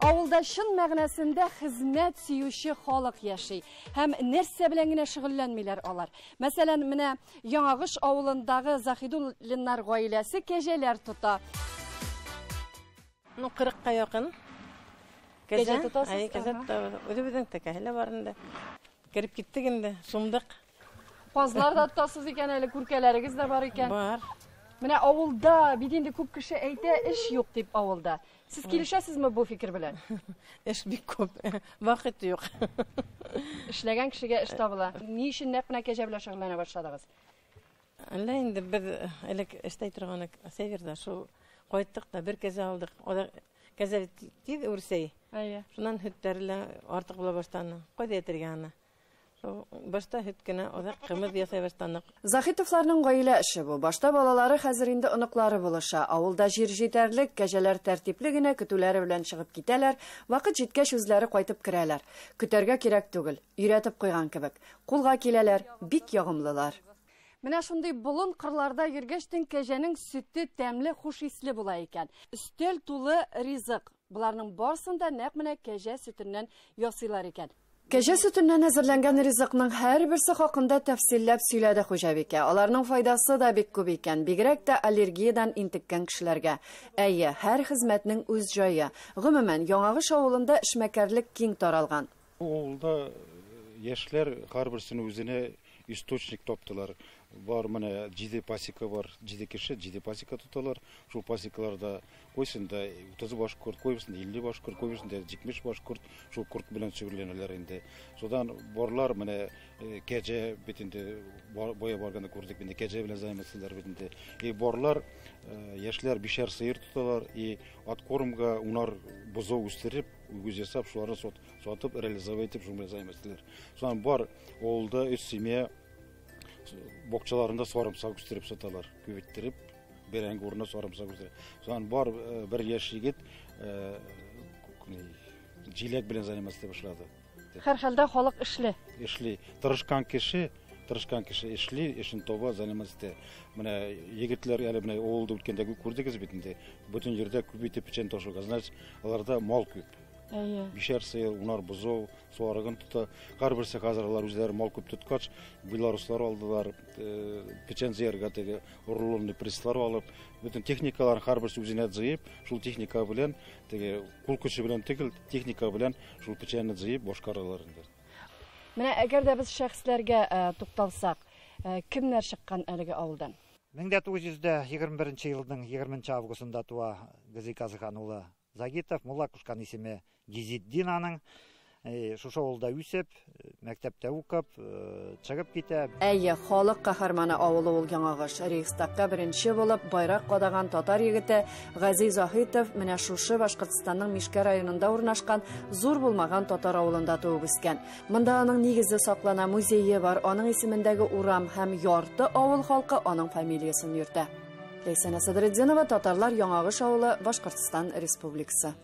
Авылда шын мәгънәсендә хезмәт сөюче халык яши. Һәм нәрсә белән генә шөгыльләнмиләр алар. Мәсәлән, менә Яңагыш авылындагы Заһидуллиннар гаиләсе кәҗәләр тота. 40-ка якын. Кәҗә тотасыз? Ай, кәҗә үзебезнең тәкәһеле бар инде. Кирип киттек инде, сумдык. Казлар да тотасыз икән, әле күркәләрегез дә бар икән. Бар. Менә авылда бит инде күп кеше әйтә, эш юк дип авылда. Сез килешәсезме бу фикер белән? Эш бик күп, вакыт юк. Эшләгән кешегә эш табыла. Ни өчен нәкъ менә кәҗә белән шөгыльләнә башладыгыз? Әллә инде без элек эштә торган Северда шу кайттык да бер кәҗә алдык. Ада кәҗә тиз үрсәй. Әйе. Шуннан һөттәрле артык була башлады. Кайда ятырганы? Башта һөт кенә ада кымыз ясай башлады. Заһитовларның гаилә эше бу. Башта балалары хәзер инде оныклары булыша. Авылда җир җитәрлек, кәҗәләр тәртипле генә көтүләре белән чыгып китәләр. Вакыт җиткәч үзләре кайтып керәләр. Көтәргә кирәк түгел, өйрәтеп куйган кебек. Кулга киләләр, бик ягымлылар. Менә шундый болын кырларда йөргәчтен кәҗәнең сөте тәмле, хуш исле була икән. Өстәл тулы ризык. Буларның барсында нәкъ менә кәҗә сөтеннән ясыйлар икән. Кәҗә сөтеннән әзерләнгән ризыкның һәрберсе хакында тәфсилләп сөйләде хуҗабикә. Аларның файдасы да бик күп икән, бигрәк тә аллергиядан интеккән кешеләргә. Әйе, һәр хезмәтнең үз җае. Гомумән, Яңагыш авылында эшмәкәрлек киң таралган. Авылда яшьләр һәрберсенең үзенә источник таптылар. Бар менә 7 пасека бар, 7 кеше 7 пасека тоталар. Шул пасекаларда койсында 30 баш курт, койсында 50 баш курт, койсында 70 баш курт, шул курт белән шөгыльләнәләр инде. Содан барлар менә кәҗә бит инде бая барганда күрдек инде кәҗә белән займаслар бит инде. Барлар яшьләр бишәр сыер тоталар, аткормга унар бозау үстереп, үгез ясап, шуларны сатып реализовать итеп шул белән займаслар. Содан бар авылда 3 семья бокчаларында сарымсак үстереп саталар, күбәйттереп, бәрәңге урынына сарымсак үстереп. Содан бар бер яшь егет җиләк белән займаслый башлады. Һәр хәлдә халык эшле. Эшли, тырышкан кеше эшли, эшен таба, займаслый. Менә егетләр әле менә авылда үткәндәге күрдегез бит инде. Бөтен җирдә күп печән ташыган. Значит, аларда мал күп. Әйе. Бишәр сыер, унар бозау, суарыгын тута. Һәрберсе хәзер алар үзләре мал күп тоткач, белоруслар алдылар, печән зыярга теге рулонный пресслар алып, бөтен техникалар һәрберсе үзенә җыеп, шул техника белән, теге кул көче белән түгел, техника белән шул печәнне җыеп башкаралар инде. Менә әгәр дә без шәхесләргә тукталсак, кемнәр чыккан әлеге авылдан? 1921 елның 20 августында туа Гази Казыхан улы Загитов, Мулла Кушкан исеме Гизетдин аның. Шушы авылда үсеп, мәктәптә укып, чыгып китә. Әйе, халык каһарманы авылы ул Яңагыш. Рейхстагка беренче булып байрак кадаган татар егете Гази Заһитов менә шушы Башкортстанның Мишкә районында урнашкан зур булмаган татар авылында туып үскән. Монда аның нигезе саклана, музее бар, аның исемендәге урам һәм ярты авыл халкы аның фамилиясын йөртә. Ләйсән Асадретдинова, Татарлар, Яңагыш авылы, Башкортстан Республикасы.